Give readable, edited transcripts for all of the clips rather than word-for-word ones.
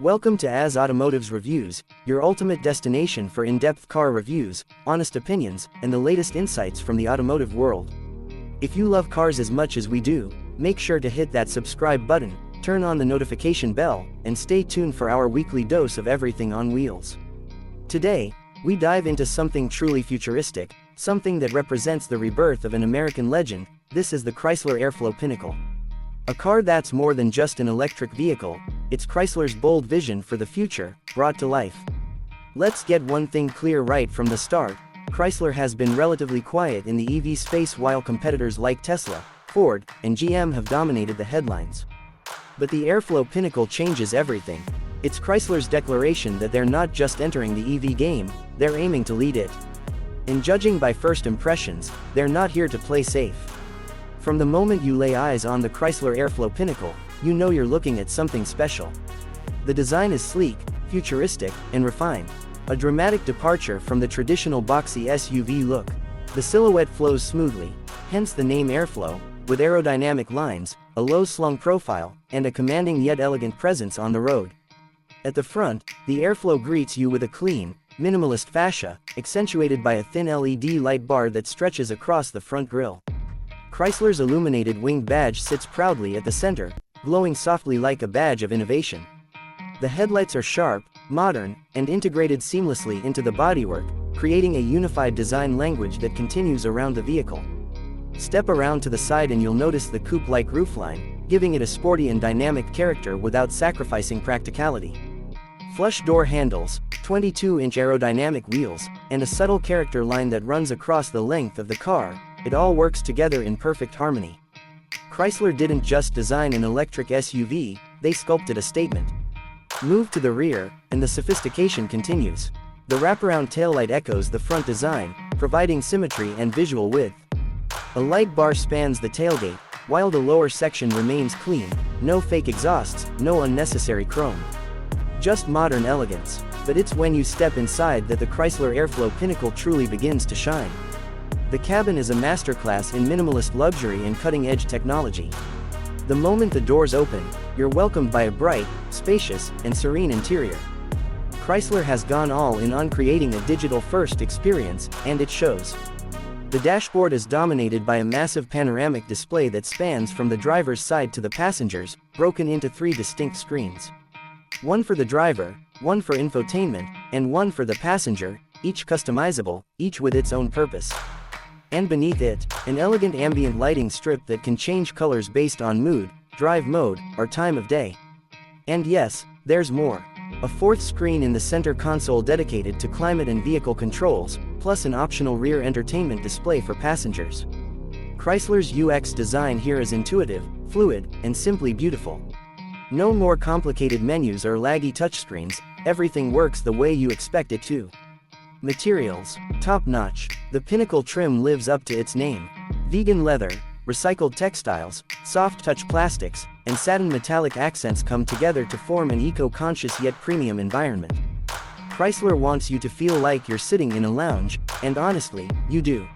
Welcome to AZ Automotives Reviews, your ultimate destination for in-depth car reviews, honest opinions, and the latest insights from the automotive world. If you love cars as much as we do, make sure to hit that subscribe button, turn on the notification bell, and stay tuned for our weekly dose of everything on wheels. Today, we dive into something truly futuristic, something that represents the rebirth of an American legend. This is the Chrysler Airflow Pinnacle. A car that's more than just an electric vehicle, it's Chrysler's bold vision for the future, brought to life. Let's get one thing clear right from the start: Chrysler has been relatively quiet in the EV space while competitors like Tesla, Ford, and GM have dominated the headlines. But the Airflow Pinnacle changes everything. It's Chrysler's declaration that they're not just entering the EV game, they're aiming to lead it. And judging by first impressions, they're not here to play safe. From the moment you lay eyes on the Chrysler Airflow Pinnacle, you know you're looking at something special. The design is sleek, futuristic, and refined, a dramatic departure from the traditional boxy SUV look. The silhouette flows smoothly, hence the name Airflow, with aerodynamic lines, a low-slung profile, and a commanding yet elegant presence on the road. At the front, the Airflow greets you with a clean, minimalist fascia, accentuated by a thin LED light bar that stretches across the front grille. Chrysler's illuminated wing badge sits proudly at the center, glowing softly like a badge of innovation. The headlights are sharp, modern, and integrated seamlessly into the bodywork, creating a unified design language that continues around the vehicle. Step around to the side and you'll notice the coupe-like roofline, giving it a sporty and dynamic character without sacrificing practicality. Flush door handles, 22-inch aerodynamic wheels, and a subtle character line that runs across the length of the car, it all works together in perfect harmony. Chrysler didn't just design an electric SUV, they sculpted a statement. Move to the rear, and the sophistication continues. The wraparound taillight echoes the front design, providing symmetry and visual width. A light bar spans the tailgate, while the lower section remains clean, no fake exhausts, no unnecessary chrome. Just modern elegance, but it's when you step inside that the Chrysler Airflow Pinnacle truly begins to shine. The cabin is a masterclass in minimalist luxury and cutting-edge technology. The moment the doors open, you're welcomed by a bright, spacious, and serene interior. Chrysler has gone all in on creating a digital-first experience, and it shows. The dashboard is dominated by a massive panoramic display that spans from the driver's side to the passengers, broken into 3 distinct screens. One for the driver, one for infotainment, and one for the passenger, each customizable, each with its own purpose. And beneath it, an elegant ambient lighting strip that can change colors based on mood, drive mode, or time of day. And yes, there's more. A 4th screen in the center console dedicated to climate and vehicle controls, plus an optional rear entertainment display for passengers. Chrysler's UX design here is intuitive, fluid, and simply beautiful. No more complicated menus or laggy touchscreens, everything works the way you expect it to. Materials, top-notch. The Pinnacle trim lives up to its name. Vegan leather, recycled textiles, soft-touch plastics, and satin metallic accents come together to form an eco-conscious yet premium environment. Chrysler wants you to feel like you're sitting in a lounge, and honestly, you do.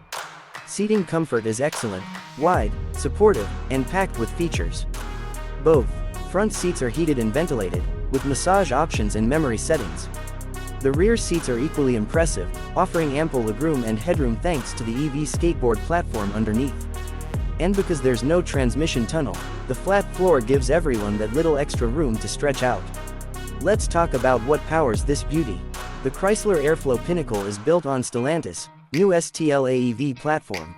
Seating comfort is excellent, wide, supportive, and packed with features. Both front seats are heated and ventilated, with massage options and memory settings. The rear seats are equally impressive, offering ample legroom and headroom thanks to the EV skateboard platform underneath. And because there's no transmission tunnel, the flat floor gives everyone that little extra room to stretch out. Let's talk about what powers this beauty. The Chrysler Airflow Pinnacle is built on Stellantis' new STLA EV platform.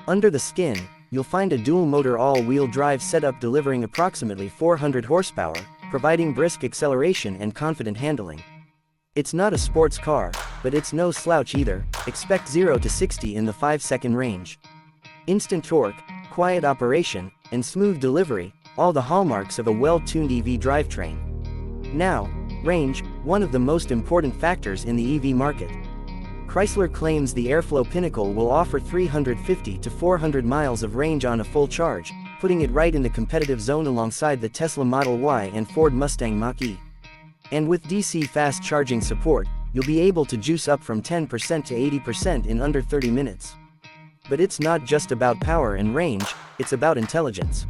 Under the skin, you'll find a dual-motor all-wheel drive setup delivering approximately 400 horsepower, providing brisk acceleration and confident handling. It's not a sports car, but it's no slouch either. Expect 0 to 60 in the 5-second range. Instant torque, quiet operation, and smooth delivery, all the hallmarks of a well-tuned EV drivetrain. Now, range, one of the most important factors in the EV market. Chrysler claims the Airflow Pinnacle will offer 350 to 400 miles of range on a full charge, putting it right in the competitive zone alongside the Tesla Model Y and Ford Mustang Mach-E. And with DC fast charging support, you'll be able to juice up from 10% to 80% in under 30 minutes. But it's not just about power and range, it's about intelligence.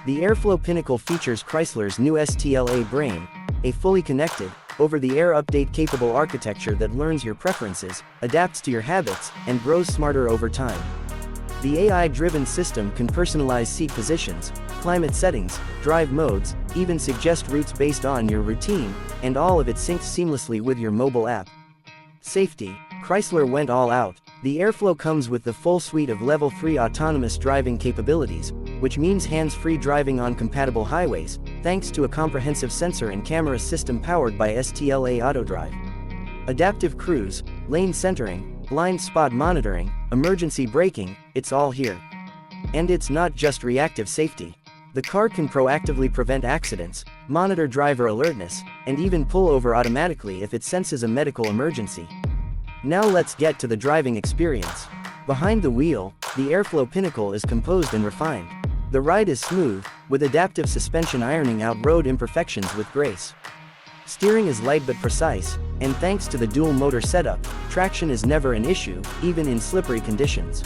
The Airflow Pinnacle features Chrysler's new STLA brain, a fully connected, over-the-air update-capable architecture that learns your preferences, adapts to your habits, and grows smarter over time. The AI-driven system can personalize seat positions, climate settings, drive modes, even suggest routes based on your routine, and all of it syncs seamlessly with your mobile app. Safety: Chrysler went all out. The Airflow comes with the full suite of Level 3 autonomous driving capabilities, which means hands-free driving on compatible highways, thanks to a comprehensive sensor and camera system powered by STLA AutoDrive. Adaptive cruise, lane centering, blind spot monitoring, emergency braking, it's all here. And it's not just reactive safety. The car can proactively prevent accidents, monitor driver alertness, and even pull over automatically if it senses a medical emergency. Now let's get to the driving experience. Behind the wheel, the Airflow Pinnacle is composed and refined. The ride is smooth, with adaptive suspension ironing out road imperfections with grace. Steering is light but precise, and thanks to the dual-motor setup, traction is never an issue, even in slippery conditions.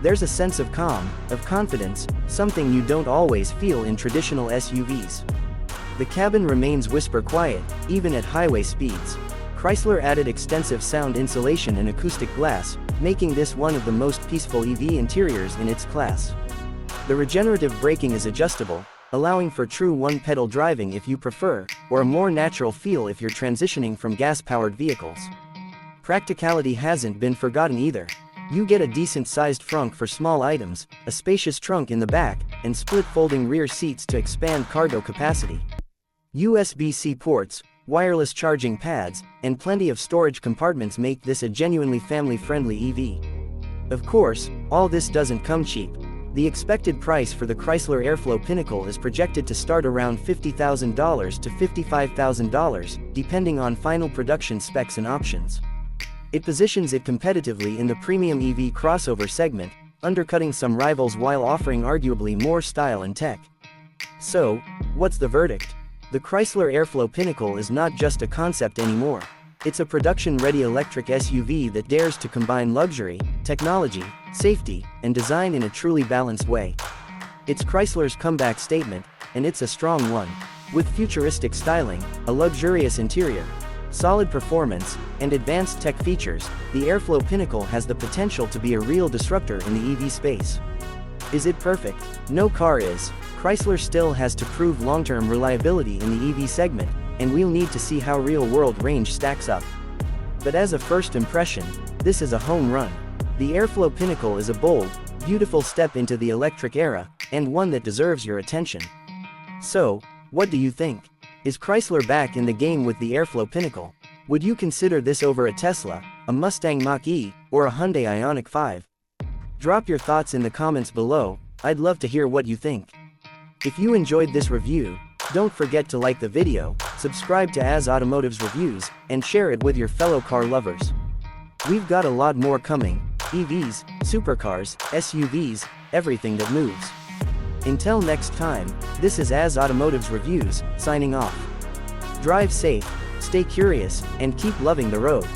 There's a sense of calm, of confidence, something you don't always feel in traditional SUVs. The cabin remains whisper quiet, even at highway speeds. Chrysler added extensive sound insulation and acoustic glass, making this one of the most peaceful EV interiors in its class. The regenerative braking is adjustable, allowing for true one-pedal driving if you prefer, or a more natural feel if you're transitioning from gas-powered vehicles. Practicality hasn't been forgotten either. You get a decent-sized frunk for small items, a spacious trunk in the back, and split-folding rear seats to expand cargo capacity. USB-C ports, wireless charging pads, and plenty of storage compartments make this a genuinely family-friendly EV. Of course, all this doesn't come cheap. The expected price for the Chrysler Airflow Pinnacle is projected to start around $50,000 to $55,000, depending on final production specs and options. It positions it competitively in the premium EV crossover segment, undercutting some rivals while offering arguably more style and tech. So, what's the verdict? The Chrysler Airflow Pinnacle is not just a concept anymore. It's a production-ready electric SUV that dares to combine luxury, technology, safety, and design in a truly balanced way. It's Chrysler's comeback statement, and it's a strong one. With futuristic styling, a luxurious interior, solid performance, and advanced tech features, the Airflow Pinnacle has the potential to be a real disruptor in the EV space. Is it perfect? No car is. Chrysler still has to prove long-term reliability in the EV segment, and we'll need to see how real-world range stacks up. But as a first impression, this is a home run. The Airflow Pinnacle is a bold, beautiful step into the electric era, and one that deserves your attention. So, what do you think? Is Chrysler back in the game with the Airflow Pinnacle? Would you consider this over a Tesla, a Mustang Mach-E, or a Hyundai Ioniq 5? Drop your thoughts in the comments below. I'd love to hear what you think. If you enjoyed this review, don't forget to like the video, subscribe to AZ Automotives Reviews, and share it with your fellow car lovers. We've got a lot more coming: EVs, supercars, SUVs, everything that moves. Until next time, this is AZ Automotives Reviews, signing off. Drive safe, stay curious, and keep loving the road.